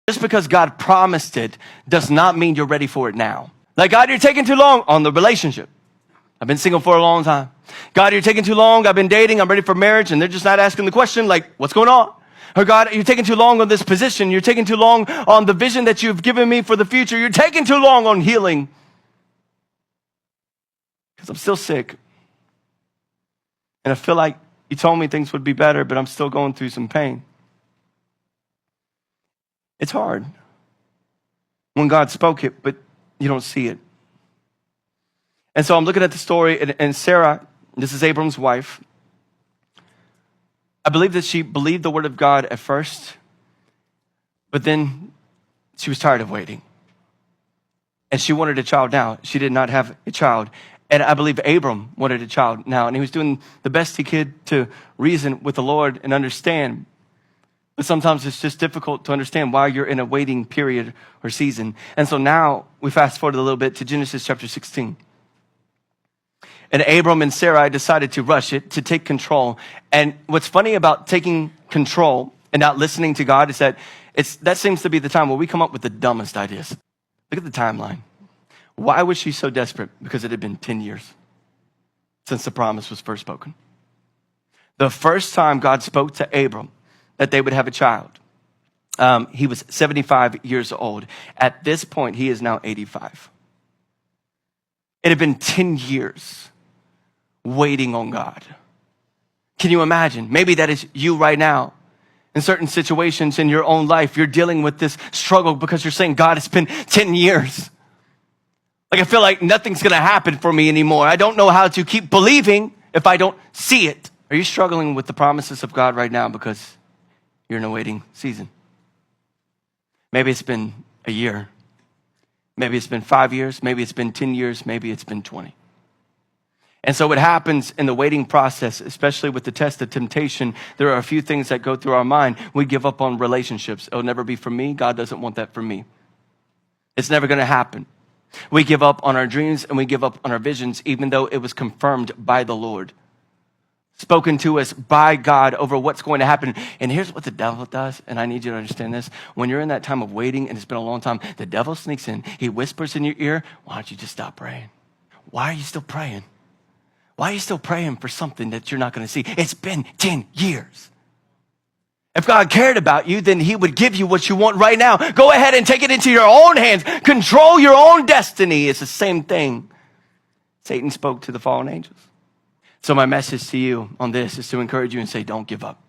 Just because God promised it does not mean you're ready for it now. Like, God, you're taking too long on the relationship. I've been single for a long time. God, you're taking too long. I've been dating. I'm ready for marriage. And they're just not asking the question, like, what's going on? Or God, you're taking too long on this position. You're taking too long on the vision that you've given me for the future. You're taking too long on healing. Because I'm still sick. And I feel like you told me things would be better, but I'm still going through some pain. It's hard when God spoke it, but you don't see it. And so I'm looking at the story, and Sarah, this is Abram's wife. I believe that she believed the word of God at first, but then she was tired of waiting. And she wanted a child now. She did not have a child. And I believe Abram wanted a child now. And he was doing the best he could to reason with the Lord and understand. But sometimes it's just difficult to understand why you're in a waiting period or season. And so now we fast forward a little bit to Genesis chapter 16. And Abram and Sarai decided to rush it, to take control. And what's funny about taking control and not listening to God is that that seems to be the time where we come up with the dumbest ideas. Look at the timeline. Why was she so desperate? Because it had been 10 years since the promise was first spoken. The first time God spoke to Abram that they would have a child, he was 75 years old. At this point, he is now 85. It had been 10 years waiting on God. Can you imagine? Maybe that is you right now. In certain situations in your own life, you're dealing with this struggle because you're saying, God, it's been 10 years. Like, I feel like nothing's going to happen for me anymore. I don't know how to keep believing if I don't see it. Are you struggling with the promises of God right now because you're in a waiting season? Maybe it's been a year. Maybe it's been 5 years. Maybe it's been 10 years. Maybe it's been 20. And so what happens in the waiting process, especially with the test of temptation, there are a few things that go through our mind. We give up on relationships. It'll never be for me. God doesn't want that for me. It's never going to happen. We give up on our dreams and we give up on our visions, even though it was confirmed by the Lord, spoken to us by God over what's going to happen. And here's what the devil does, and I need you to understand this. When you're in that time of waiting and it's been a long time, the devil sneaks in. He whispers in your ear, why don't you just stop praying? Why are you still praying? Why are you still praying for something that you're not going to see? It's been 10 years. If God cared about you, then he would give you what you want right now. Go ahead and take it into your own hands. Control your own destiny. It's the same thing Satan spoke to the fallen angels. So my message to you on this is to encourage you and say, don't give up.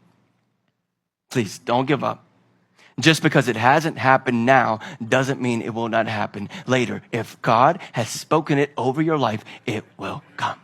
Please, don't give up. Just because it hasn't happened now doesn't mean it will not happen later. If God has spoken it over your life, it will come.